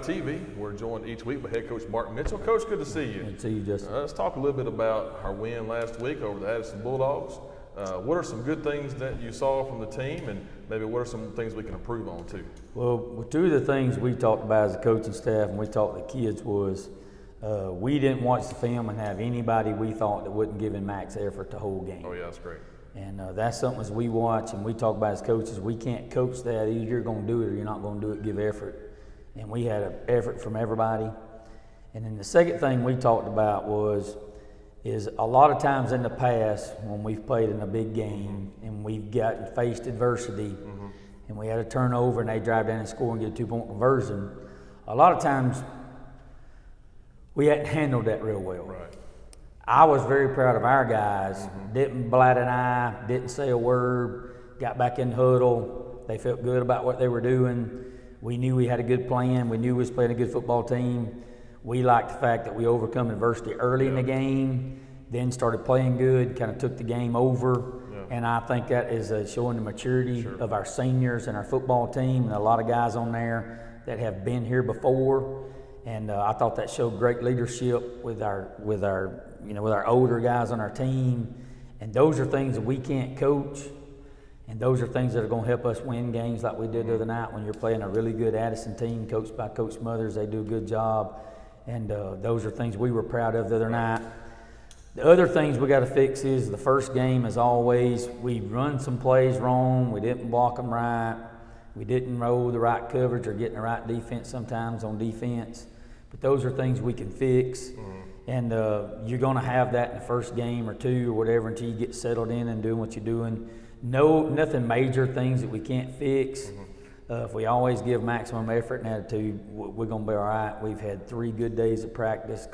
TV. We're joined each week by head coach Mark Mitchell. Coach, good to see you. Good to see you, Jesse. Let's talk a little bit about our win last week over the Addison Bulldogs. What are some good things that you saw from the team, and maybe what are some things we can improve on too? Well, two of the things we talked about as a coaching staff and we talked to the kids was we didn't watch the film and have anybody we thought that wasn't giving max effort the whole game. Oh yeah, that's great. And that's something as we watch and we talk about as coaches, we can't coach that. Either you're going to do it or you're not going to do it, give effort. And we had an effort from everybody. And then the second thing we talked about is a lot of times in the past when we've played in a big game and we've faced adversity and we had a turnover and they drive down and score and get a 2-point conversion, a lot of times we hadn't handled that real well. Right. I was very proud of our guys. Didn't bat an eye, didn't say a word, got back in the huddle. They felt good about what they were doing. We knew we had a good plan. We knew we was playing a good football team. We liked the fact that we overcome adversity early in the game, then started playing good, kind of took the game over. And I think that is showing the maturity of our seniors and our football team, and a lot of guys on there that have been here before. And I thought that showed great leadership with our older guys on our team. And those are things that we can't coach. And those are things that are going to help us win games like we did the other night when you're playing a really good Addison team coached by Coach Mothers. They do a good job. And those are things we were proud of the other night. The other things we got to fix is the first game, as always, we run some plays wrong. We didn't block them right. We didn't roll the right coverage or get in the right defense sometimes on defense. But those are things we can fix. And you're going to have that in the first game or two or whatever until you get settled in and doing what you're doing. Nothing major things that we can't fix. If we always give maximum effort and attitude, we're going to be all right. We've had 3 good days of practice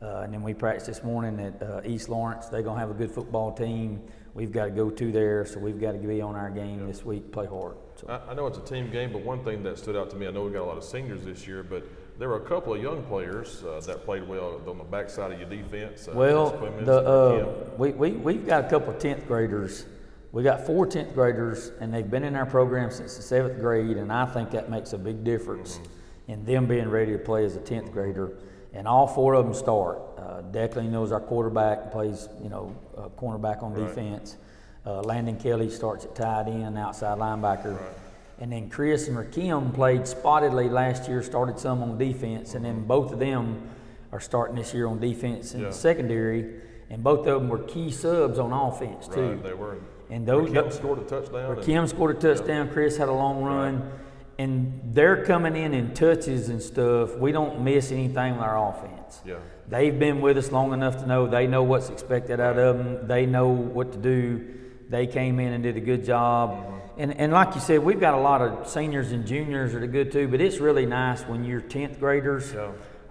and then we practiced this morning at East Lawrence. They're going to have a good football team. We've got to go to there, so we've got to be on our game this week, play hard. So. I know it's a team game, but one thing that stood out to me, I know we got a lot of seniors this year, but there were a couple of young players that played well on the backside of your defense. We've got a couple of 10th graders. We got 4 10th graders, and they've been in our program since the 7th grade, and I think that makes a big difference in them being ready to play as a 10th grader. And all 4 of them start. Declan knows our quarterback, plays cornerback on defense. Landon Kelley starts at tight end, outside linebacker. And then Chris and Rakim played spottedly last year, started some on defense, and then both of them are starting this year on defense in the secondary. And both of them were key subs on offense too. Right, they were. And Rakim scored a touchdown. Rakim scored a touchdown. Chris had a long run. Right. And they're coming in touches and stuff. We don't miss anything with our offense. Yeah. They've been with us long enough to know they know what's expected out of them. They know what to do. They came in and did a good job. And like you said, we've got a lot of seniors and juniors that are good too, but it's really nice when your 10th graders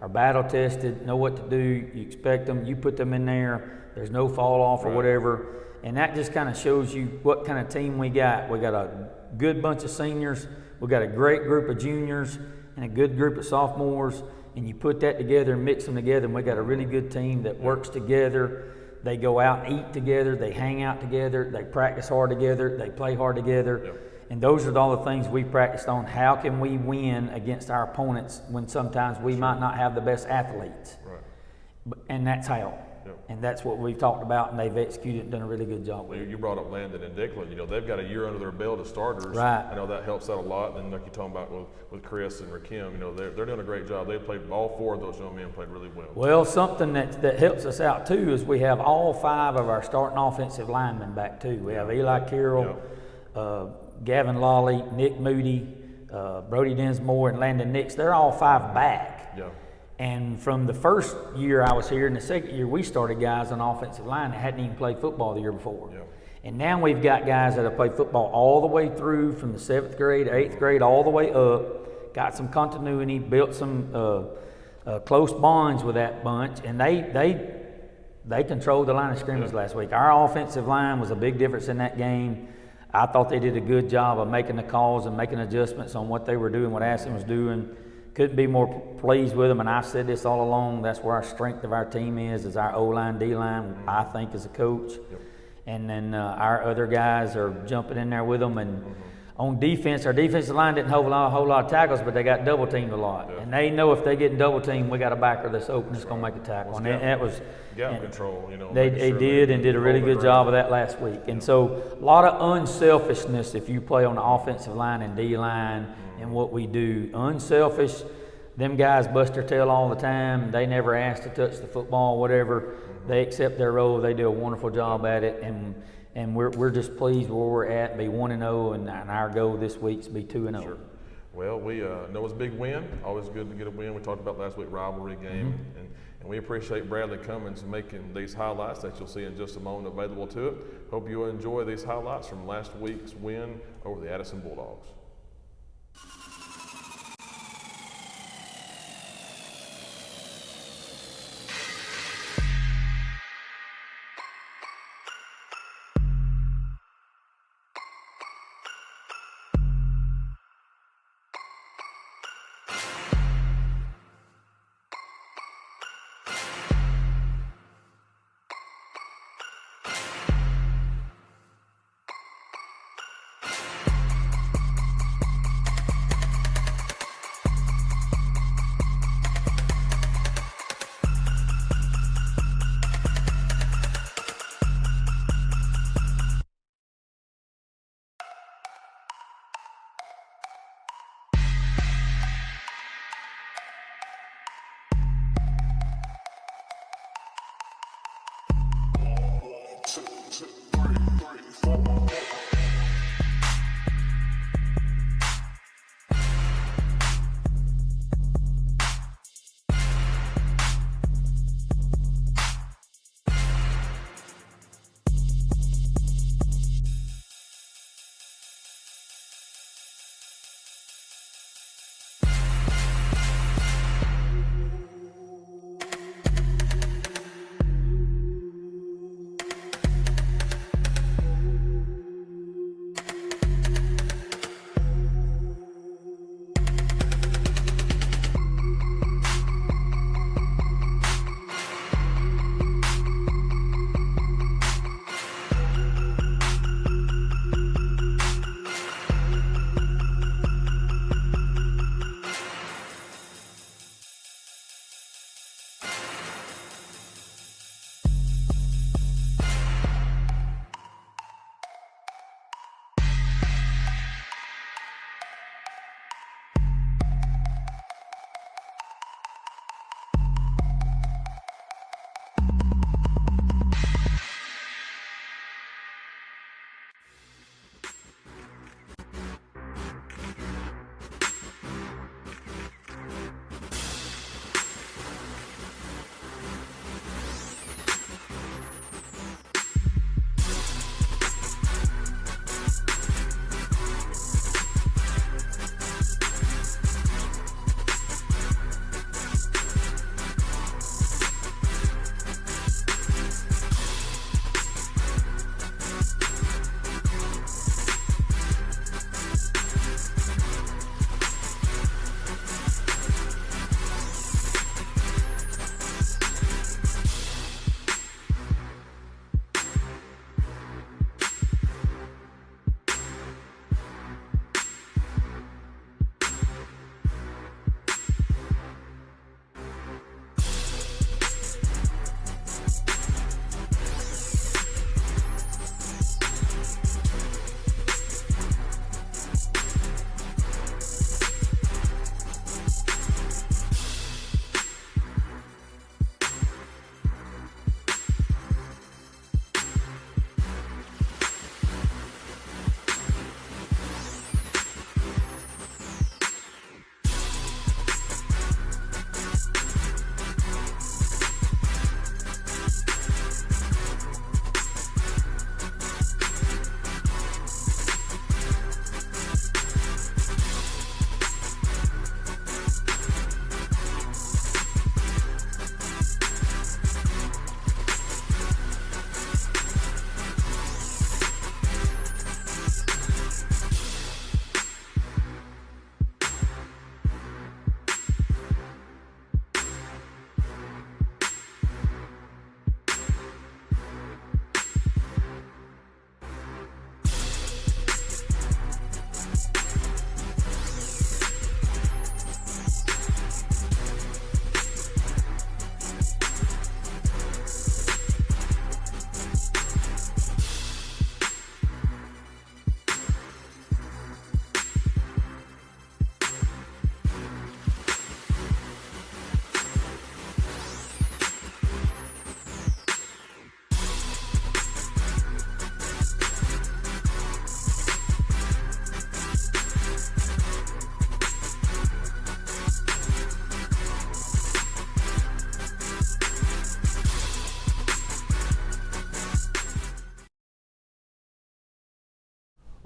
are battle tested, know what to do, you expect them, you put them in there, there's no fall off or whatever. And that just kind of shows you what kind of team we got. We got a good bunch of seniors. We've got a great group of juniors and a good group of sophomores, and you put that together and mix them together, and we got a really good team that works together. They go out and eat together, they hang out together, they practice hard together, they play hard together, and those are all the things we practiced on. How can we win against our opponents when sometimes we might not have the best athletes? And that's how. And that's what we've talked about, and they've executed and done a really good job with it. You brought up Landon and Declan. They've got a year under their belt as starters. Right. I know that helps out a lot. And like you're talking about with Chris and Rakim, they're doing a great job. They played, all 4 of those young men played really well. Well, something that helps us out too is we have all 5 of our starting offensive linemen back too. We have Eli Carroll, Gavin Lawley, Nick Moody, Brody Dinsmore, and Landon Nix. They're all 5 back. Yeah. And from the first year I was here, and the second year we started guys on offensive line that hadn't even played football the year before. And now we've got guys that have played football all the way through from the 7th grade, 8th grade, all the way up, got some continuity, built some close bonds with that bunch, and they controlled the line of scrimmage last week. Our offensive line was a big difference in that game. I thought they did a good job of making the calls and making adjustments on what they were doing, what Addison was doing. Couldn't be more pleased with them, and I've said this all along, that's where our strength of our team is our O-line, D-line, I think, as a coach. And then our other guys are jumping in there with them, and on defense, our defensive line didn't hold a whole lot of tackles, but they got double teamed a lot. Yeah. And they know if they get double teamed, we got a backer that's open that's going to make a tackle. Well, And that was gap control, They making sure did and did a really hold good it job of right. that last week. And so a lot of unselfishness if you play on the offensive line and D line and what we do. Unselfish. Them guys bust their tail all the time. They never ask to touch the football, whatever. They accept their role. They do a wonderful job at it, and we're just pleased where we're at. Be 1-0, and our goal this week is be 2-0. Sure. Well, we know it's a big win. Always good to get a win. We talked about last week rivalry game, and we appreciate Bradley Comeens making these highlights that you'll see in just a moment available to it. Hope you enjoy these highlights from last week's win over the Addison Bulldogs.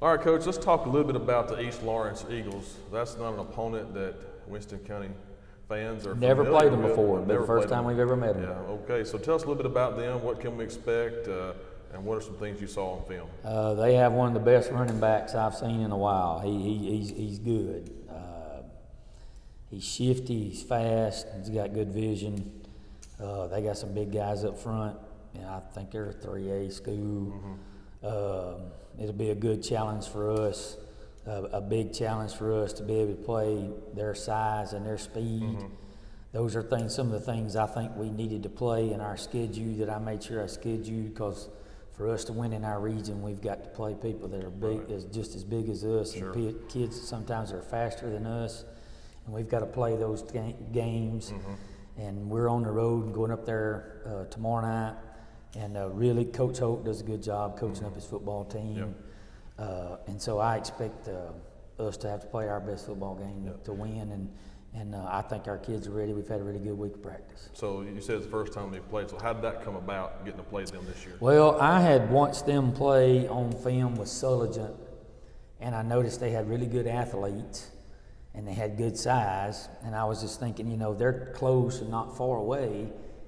All right, Coach, let's talk a little bit about the East Lawrence Eagles. That's not an opponent that Winston County fans are Never familiar played them with. before. Never The first played time them. we've ever met them. Yeah, okay. So tell us a little bit about them. What can we expect, and what are some things you saw on film? They have one of the best running backs I've seen in a while. He's good. He's shifty, he's fast, he's got good vision. They got some big guys up front. I think they're a 3A school. It'll be a good challenge for us, a big challenge for us to be able to play their size and their speed. Those are some of the things I think we needed to play in our schedule that I made sure I scheduled, because for us to win in our region, we've got to play people that are big, just as big as us, Sure. and kids that sometimes are faster than us, and we've got to play those games. And we're on the road going up there tomorrow night, and really Coach Holt does a good job coaching up his football team. And so I expect us to have to play our best football game to win, and I think our kids are ready. We've had a really good week of practice. So you said it's the first time they played. So how did that come about, getting to play them this year? Well, I had watched them play on film with Sulligent, and I noticed they had really good athletes, and they had good size, and I was just thinking, they're close and not far away.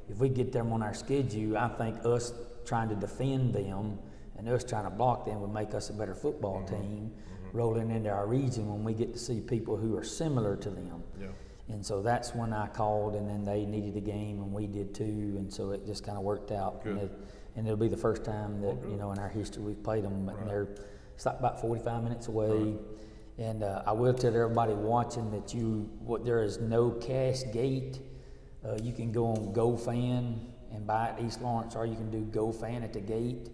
If we get them on our schedule, I think us trying to defend them and us trying to block them would make us a better football team rolling into our region when we get to see people who are similar to them. And so that's when I called, and then they needed a game, and we did too, and so it just kind of worked out. And it'll be the first time that, in our history we've played them, and it's like about 45 minutes away. And I will tell everybody watching that there is no cash gate. You can go on GoFan and buy at East Lawrence, or you can do GoFan at the gate,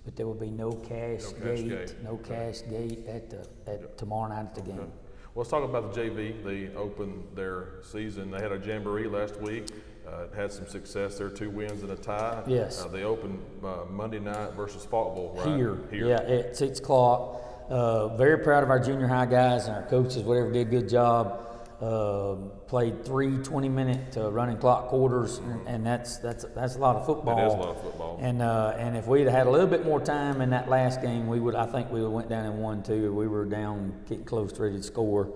but there will be no cash gate at tomorrow night at the game. Well, let's talk about the JV. They opened their season. They had a jamboree last week. Had some success there, 2 wins and a tie. Yes. They opened Monday night versus Faultville, right? Here. Yeah, at 6 o'clock. Very proud of our junior high guys and our coaches, whatever did a good job. Played 3 20-minute running clock quarters, and that's a lot of football. That is a lot of football. And if we'd had a little bit more time in that last game, I think we would have went down and won too. We were down, getting close to ready to score.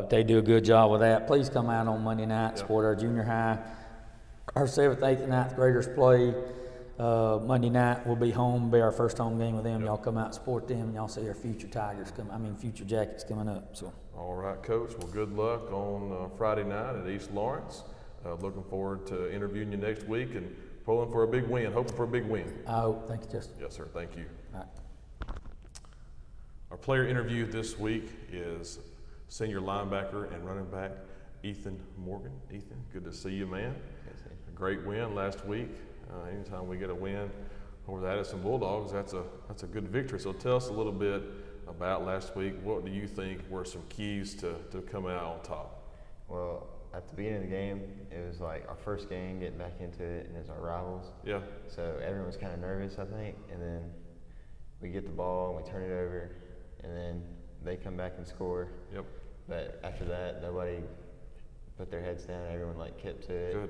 They do a good job with that. Please come out on Monday night, support our junior high. Our 7th, 8th, and 9th graders play. Monday night we'll be home, be our first home game with them. Y'all come out and support them, and y'all see our future future Jackets coming up. So. All right, Coach. Well, good luck on Friday night at East Lawrence. Looking forward to interviewing you next week and pulling for a big win, hoping for a big win. I hope. Thank you, Justin. Yes, sir. Thank you. All right. Our player interview this week is senior linebacker and running back Ethan Morgan. Ethan, good to see you, man. A great win last week. Anytime we get a win over the Addison Bulldogs, that's a good victory. So tell us a little bit about last week. What do you think were some keys to come out on top? Well, at the beginning of the game, it was like our first game, getting back into it, and it's our rivals. Yeah. So everyone was kind of nervous, I think, and then we get the ball and we turn it over, and then they come back and score. Yep. But after that, nobody put their heads down. Everyone kept to it. Good.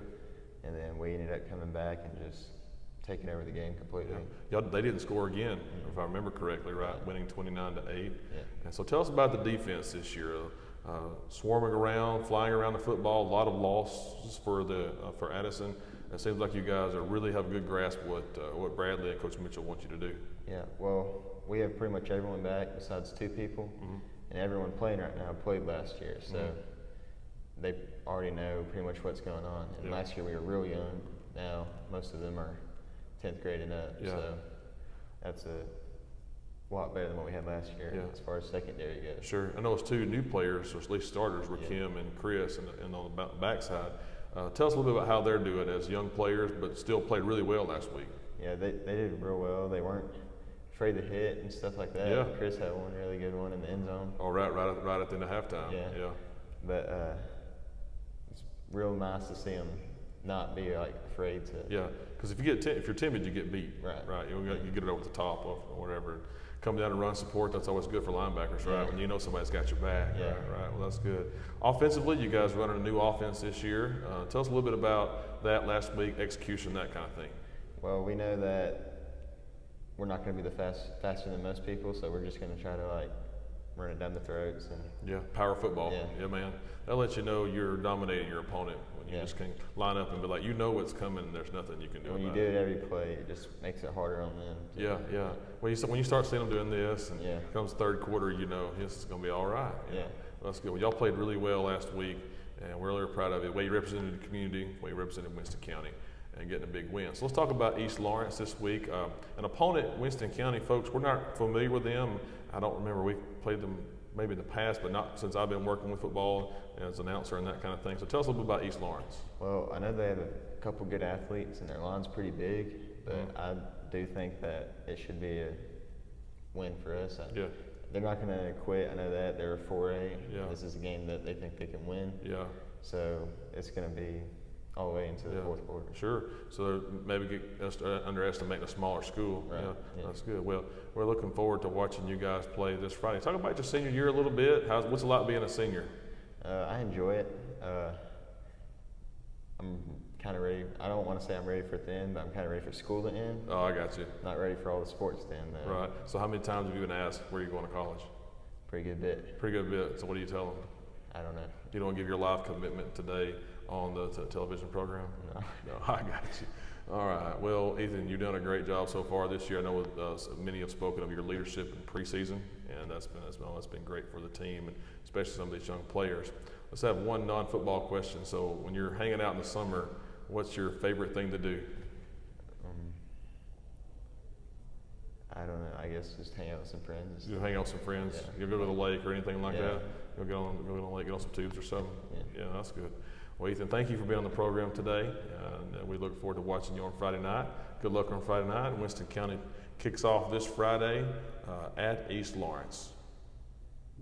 And then we ended up coming back and just taking over the game completely. Yeah. They didn't score again, if I remember correctly, right? Winning 29-8. Yeah. And so tell us about the defense this year. Swarming around, flying around the football, a lot of losses for Addison. It seems like you guys really have a good grasp of what Bradley and Coach Mitchell want you to do. Yeah. Well, we have pretty much everyone back besides 2 people, and everyone playing right now played last year, so they already know pretty much what's going on. And last year we were real young. Now most of them are 10th grade and up, so that's a lot better than what we had last year as far as secondary goes. Sure. I know it's 2 new players, or at least starters, were Kim and Chris, and on the backside. Tell us a little bit about how they're doing as young players, but still played really well last week. Yeah, they did real well. They weren't afraid to hit and stuff like that. Yeah. Chris had one really good one in the end zone. Oh, right at the end of halftime. Yeah. But it's real nice to see them not be afraid to. Yeah, because if you're timid, you get beat. Right. You get it over the top or whatever. Come down and run support. That's always good for linebackers, right? When you know somebody's got your back. Yeah. Right. Well, that's good. Offensively, you guys running a new offense this year. Tell us a little bit about that last week, execution, that kind of thing. Well, we know that we're not going to be faster than most people, so we're just going to try to like run it down the throats and Yeah, power football. Yeah. Yeah, man. That lets you know you're dominating your opponent when you Yeah. just can line up and be like, you know what's coming, and there's nothing you can do when you about do it. it every play, it just makes it harder on them. Yeah. When you start seeing them doing this, and Yeah. comes third quarter, you know this is going to be all right. Yeah. Well, that's good. Well, y'all played really well last week, and we're really proud of it. The way you represented the community, the way you represented Winston County, and getting a big win. So let's talk about East Lawrence this week. An opponent, Winston County, folks, we're not familiar with them. I don't remember we played them maybe in the past, but not since I've been working with football as an announcer and that kind of thing. So tell us a little bit about East Lawrence. Well, I know they have a couple good athletes, and their line's pretty big, but I do think that it should be a win for us. Yeah. They're not going to quit. I know that. They're a 4A. Yeah. This is a game that they think they can win. Yeah. So it's going to be all the way into the fourth quarter. Sure. So maybe underestimating a smaller school. Right. Yeah, that's good. Well, we're looking forward to watching you guys play this Friday. Talk about your senior year a little bit. What's it like being a senior? I enjoy it. I'm kind of ready. I don't want to say I'm ready for it to end, but I'm kind of ready for school to end. Oh, I got you. Not ready for all the sports to end, though. Right. So how many times have you been asked where you're going to college? Pretty good bit. Pretty good bit. So what do you tell them? I don't know. You don't give your life commitment today on the television program? No. No, I got you. All right. Well, Ethan, you've done a great job so far this year. I know many have spoken of your leadership in preseason, and that's been great for the team, and especially some of these young players. Let's have one non-football question. So when you're hanging out in the summer, what's your favorite thing to do? I don't know. I guess just hang out with some friends. You hang out with some friends. Yeah. You'll go to the lake or anything like Yeah. that. You'll go on the lake, get on some tubes or something. Yeah. That's good. Well, Ethan, thank you for being on the program today, and we look forward to watching you on Friday night. Good luck on Friday night. Winston County kicks off this Friday at East Lawrence.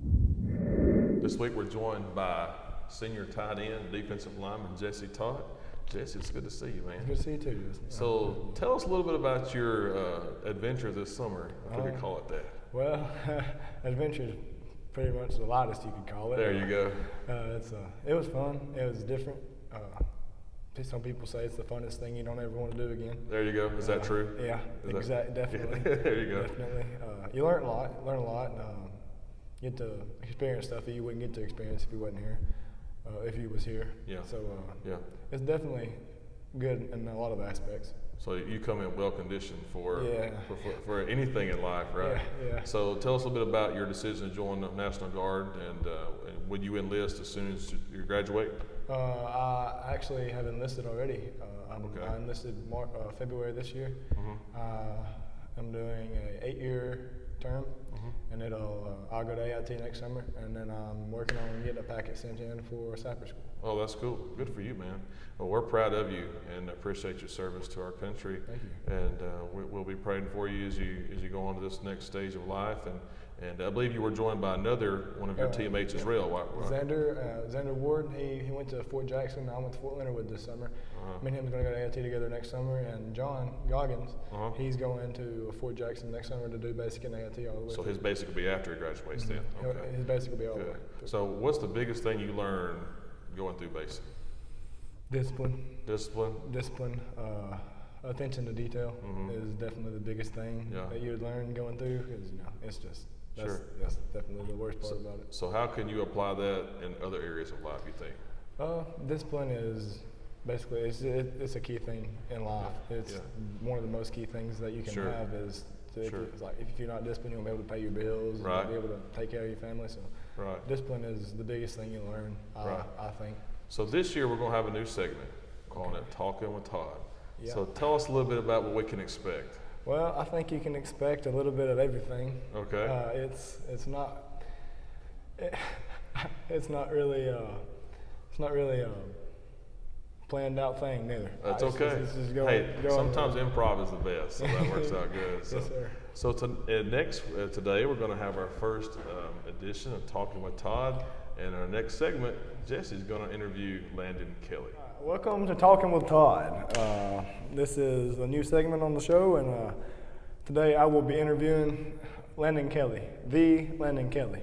This week we're joined by senior tight end, defensive lineman Jesse Todd. Jesse, it's good to see you, man. Good to see you too, Justin. So tell us a little bit about your adventure this summer, if we could call it that. Well, adventure is pretty much the lightest you could call it. There you go. It was fun. It was different. Some people say it's the funnest thing you don't ever want to do again. There you go. Is that true? Yeah, definitely. There you go. Definitely. You learn a lot. Get to experience stuff that you wouldn't get to experience if you wasn't here. If you was here. Yeah. So Yeah. it's definitely good in a lot of aspects. So you come in well conditioned for anything in life, right? Yeah. So tell us a little bit about your decision to join the National Guard, and would you enlist as soon as you graduate? I actually have enlisted already. Okay. I enlisted February this year. I'm doing an 8-year term, and I'll go to AIT next summer, and then I'm working on getting a packet sent in for Cypress School. Oh, that's cool. Good for you, man. Well, we're proud of you and appreciate your service to our country. Thank you. And we'll be praying for you as you go on to this next stage of life. And I believe you were joined by another one of your teammates as well. Right? Xander Ward, he went to Fort Jackson. I went to Fort Leonard Wood this summer. Me and him are going to go to AIT together next summer. And John Goggins, he's going to Fort Jackson next summer to do basic and AIT all the way. So his basic will be after he graduates then. Okay. His basic will be all the way. So what's the biggest thing you learned going through basic? Discipline. Attention to detail is definitely the biggest thing that you would learn going through, because it's just that's definitely the worst part about it. So how can you apply that in other areas of life, you think? Discipline is basically it's a key thing in life. It's one of the most key things that you can have is if you're not disciplined, you won't be able to pay your bills, you won't be able to take care of your family. So discipline is the biggest thing you learn, I think. So this year we're going to have a new segment calling it Talking with Todd. Yeah. So tell us a little bit about what we can expect. Well, I think you can expect a little bit of everything. Okay. It's not really a planned out thing neither. That's okay. It's just going sometimes improv is the best, so that works out good. So, yes, sir. So today we're going to have our first edition of Talking with Todd, and our next segment, Jesse's going to interview Landon Kelley. Welcome to Talking with Todd. This is a new segment on the show, and today I will be interviewing Landon Kelley, the Landon Kelley.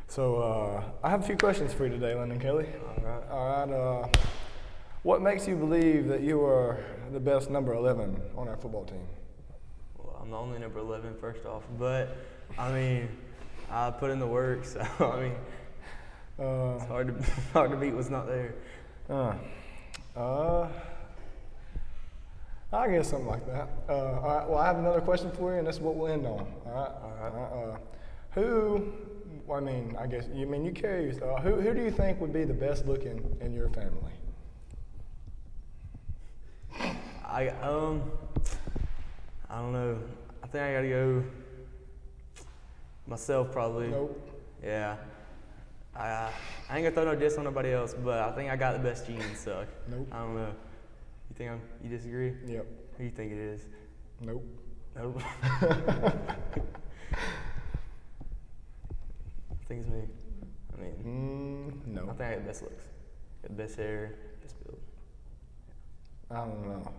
So I have a few questions for you today, Landon Kelley. All right. What makes you believe that you are the best number 11 on our football team? Well, I'm the only number 11, first off. But, I mean, I put in the work, so, I mean, it's hard to beat what's not there. I guess something like that. All right, well, I have another question for you, and that's what we'll end on. All right? All right. I guess, you carry, who do you think would be the best looking in your family? I don't know. I think I gotta go myself probably. Nope. Yeah. I ain't gonna throw no diss on nobody else, but I think I got the best genes, so Nope. I don't know. You disagree? Yep. Who do you think it is? Nope. Nope. I think it's me. I mean, No. I think I got the best looks. Got the best hair, best build. I don't know.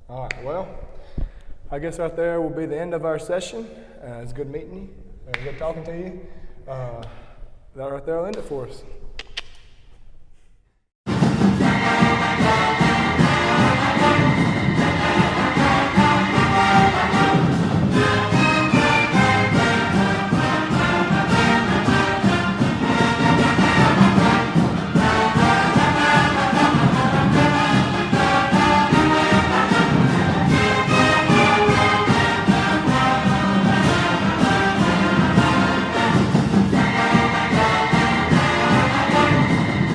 All right, well, I guess right there will be the end of our session. It's good meeting you. Good talking to you. That right there will end it for us.